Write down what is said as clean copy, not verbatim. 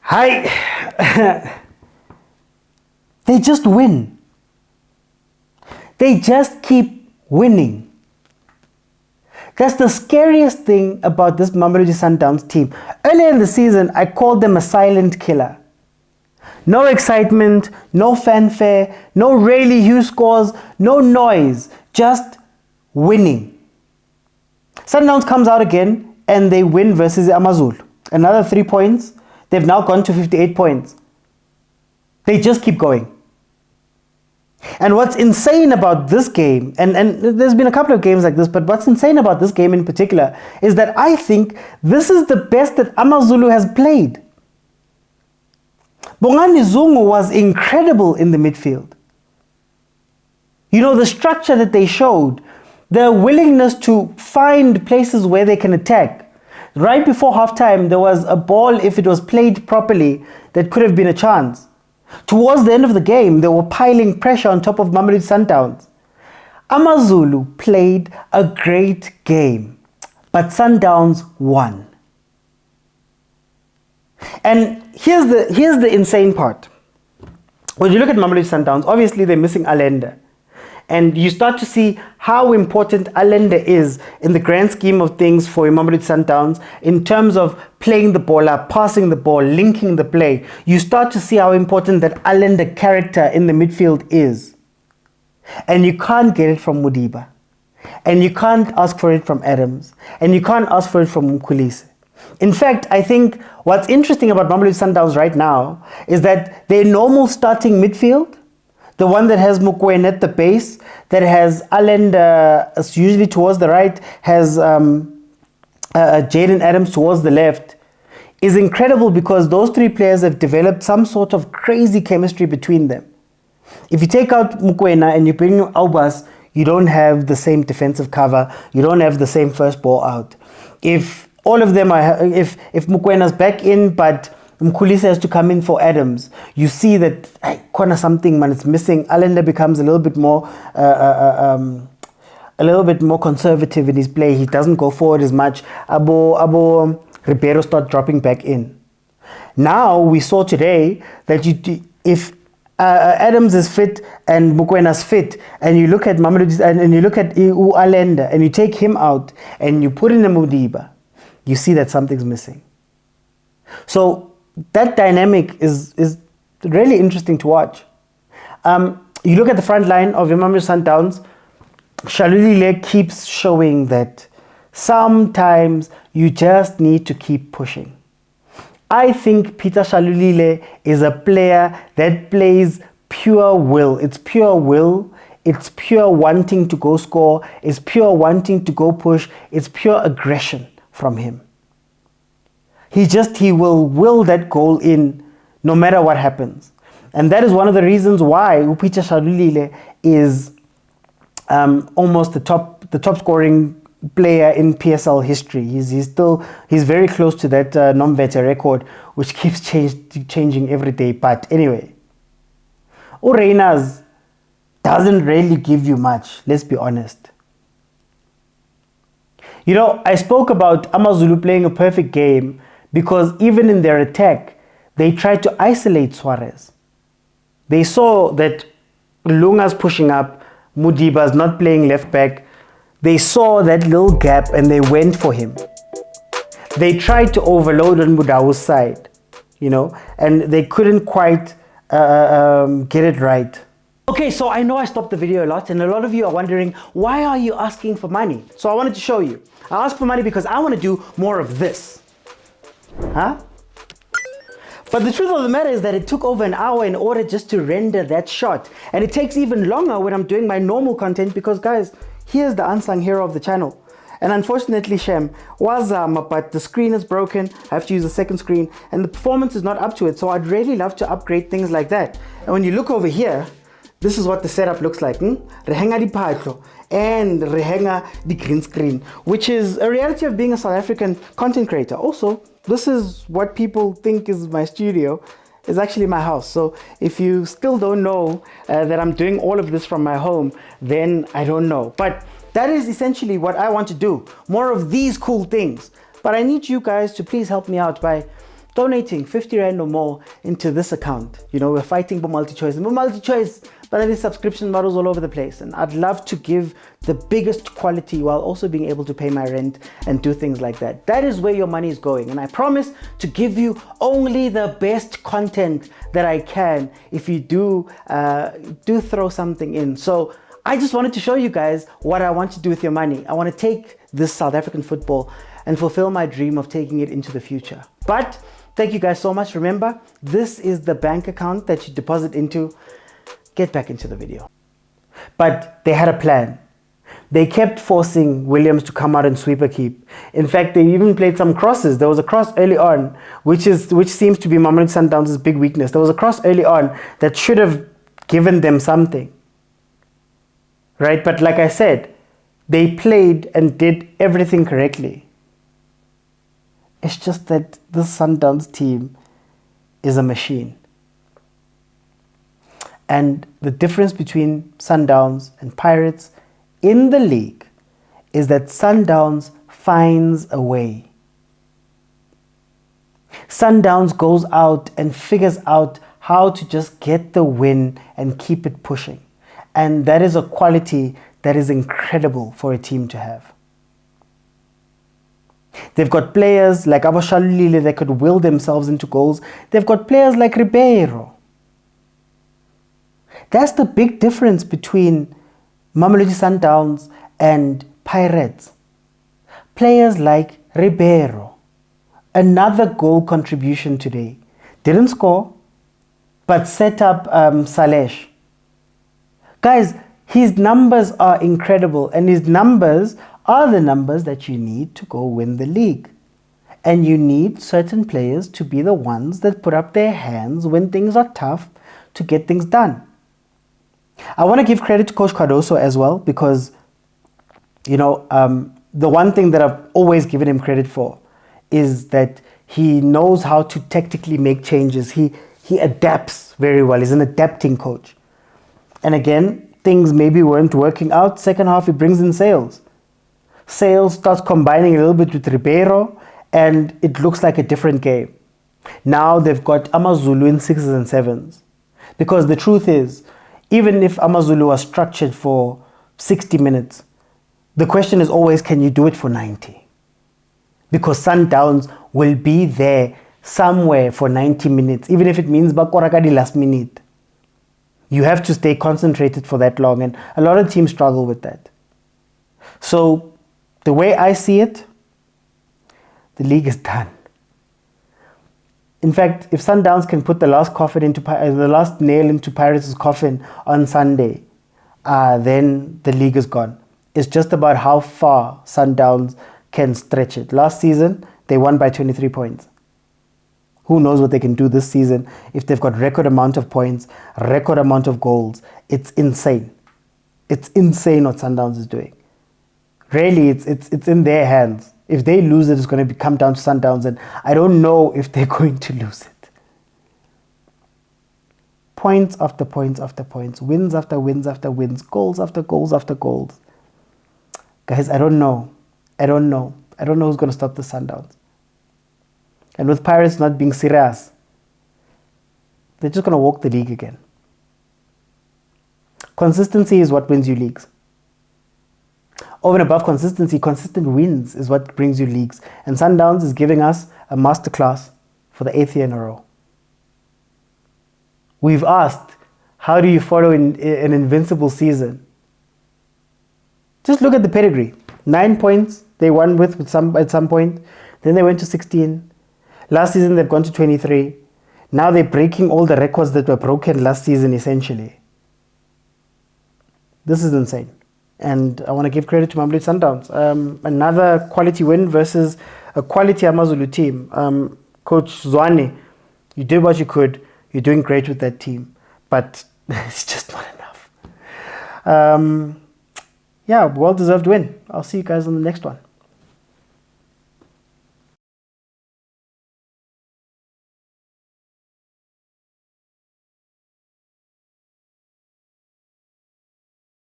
Hi. They just win. They just keep winning. That's the scariest thing about this Mamelodi Sundowns team. Earlier in the season, I called them a silent killer. No excitement, no fanfare, no really huge scores, no noise, just winning. Sundowns comes out again and they win versus Amazulu. Another 3 points. They've now gone to 58 points. They just keep going. And what's insane about this game, and there's been a couple of games like this, but what's insane about this game in particular is that I think this is the best that Amazulu has played. Bongani Zungu was incredible in the midfield. You know, the structure that they showed, their willingness to find places where they can attack. Right before halftime, there was a ball, if it was played properly, that could have been a chance. Towards the end of the game, they were piling pressure on top of Mamelodi Sundowns. Amazulu played a great game, but Sundowns won. And here's the insane part. When you look at Mamelodi Sundowns, obviously they're missing Allende. And you start to see how important Allende is in the grand scheme of things for Mamelodi Sundowns in terms of playing the ball up, passing the ball, linking the play. You start to see how important that Allende character in the midfield is. And you can't get it from Mudiba. And you can't ask for it from Adams. And you can't ask for it from Mkhulise. In fact, I think what's interesting about Mamelodi Sundowns right now is that their normal starting midfield, the one that has Mokwena at the base, that has Allende usually towards the right, has Jayden Adams towards the left, is incredible because those three players have developed some sort of crazy chemistry between them. If you take out Mokwena and you bring in Aubas, you don't have the same defensive cover, you don't have the same first ball out. If all of them are, if Mokwena's back in, but Mkhulise has to come in for Adams, you see that corner something, man, it's missing. Allende becomes a little bit more conservative in his play. He doesn't go forward as much. Abo Ribeiro start dropping back in. Now we saw today that if Adams is fit and Mokwena's fit, and you look at Mamelodi and you look at Allende and you take him out and you put in a Mudiba, you see that something's missing. So that dynamic is really interesting to watch. You look at the front line of Mamelodi Sundowns, Shalulile keeps showing that sometimes you just need to keep pushing. I think Peter Shalulile is a player that plays pure will. It's pure will. It's pure wanting to go score. It's pure wanting to go push. It's pure aggression from him. He will that goal in no matter what happens. And that is one of the reasons why Peter Shalulile is almost the top scoring player in PSL history. He's very close to that non-veta record, which keeps changing every day. But anyway, Ureinas doesn't really give you much, let's be honest. You know, I spoke about Amazulu playing a perfect game because even in their attack, they tried to isolate Suarez. They saw that Lunga's pushing up, Mudiba's not playing left back. They saw that little gap and they went for him. They tried to overload on Mudau's side, you know, and they couldn't quite get it right. Okay, so I know I stopped the video a lot and a lot of you are wondering, why are you asking for money? So I wanted to show you. I asked for money because I want to do more of this. Huh? But the truth of the matter is that it took over an hour in order just to render that shot. And it takes even longer when I'm doing my normal content because, guys, here's the unsung hero of the channel. And unfortunately, Shem, but the screen is broken. I have to use a second screen and the performance is not up to it. So I'd really love to upgrade things like that. And when you look over here, this is what the setup looks like. Rehenga di patlo and rehenga di green screen, which is a reality of being a South African content creator. Also, this is what people think is my studio. It's actually my house. So if you still don't know that I'm doing all of this from my home, then I don't know. But that is essentially what I want to do. More of these cool things. But I need you guys to please help me out by donating 50 Rand or more into this account. You know, we're fighting for multi-choice. And multi-choice, but there is subscription models all over the place. And I'd love to give the biggest quality while also being able to pay my rent and do things like that. That is where your money is going. And I promise to give you only the best content that I can if you do throw something in. So I just wanted to show you guys what I want to do with your money. I want to take this South African football and fulfill my dream of taking it into the future. But thank you guys so much. Remember, this is the bank account that you deposit into. Get back into the video. But they had a plan. They kept forcing Williams to come out and sweep a keep. In fact, they even played some crosses. There was a cross early on, which seems to be Mamelodi Sundowns' big weakness. There was a cross early on that should have given them something. Right? But like I said, they played and did everything correctly. It's just that this Sundowns team is a machine. And the difference between Sundowns and Pirates in the league is that Sundowns finds a way. Sundowns goes out and figures out how to just get the win and keep it pushing. And that is a quality that is incredible for a team to have. They've got players like Aboshalulile that could will themselves into goals. They've got players like Ribeiro. That's the big difference between Mamelodi Sundowns and Pirates. Players like Ribeiro, another goal contribution today. Didn't score, but set up Salesh. Guys, his numbers are incredible, and his numbers are the numbers that you need to go win the league. And you need certain players to be the ones that put up their hands when things are tough to get things done. I want to give credit to Coach Cardoso as well, because, you know, the one thing that I've always given him credit for is that he knows how to tactically make changes. He adapts very well. He's an adapting coach. And again, things maybe weren't working out. Second half, he brings in Sales. Sales starts combining a little bit with Ribeiro, and it looks like a different game. Now they've got Amazulu in 6s and 7s. Because the truth is, even if Amazulu was structured for 60 minutes, the question is always, can you do it for 90? Because Sundowns will be there somewhere for 90 minutes, even if it means Bakorakadi last minute. You have to stay concentrated for that long, and a lot of teams struggle with that. So the way I see it, the league is done. In fact, if Sundowns can put the last nail into Pirates' coffin on Sunday, then the league is gone. It's just about how far Sundowns can stretch it. Last season, they won by 23 points. Who knows what they can do this season if they've got record amount of points, record amount of goals. It's insane. It's insane what Sundowns is doing. Really, it's in their hands. If they lose it, it's going to come down to Sundowns, and I don't know if they're going to lose it. Points after points after points, wins after wins after wins, goals after goals after goals. Guys, I don't know. I don't know who's going to stop the Sundowns. And with Pirates not being serious, they're just going to walk the league again. Consistency is what wins you leagues. Over and above consistency, consistent wins is what brings you leagues. And Sundowns is giving us a masterclass for the 8th year in a row. We've asked, how do you follow an invincible season? Just look at the pedigree. 9 points they won with at some point. Then they went to 16. Last season they've gone to 23. Now they're breaking all the records that were broken last season, essentially. This is insane. And I want to give credit to Mamelodi Sundowns. Another quality win versus a quality Amazulu team. Coach Zwane, you did what you could. You're doing great with that team. But it's just not enough. Yeah, well-deserved win. I'll see you guys on the next one.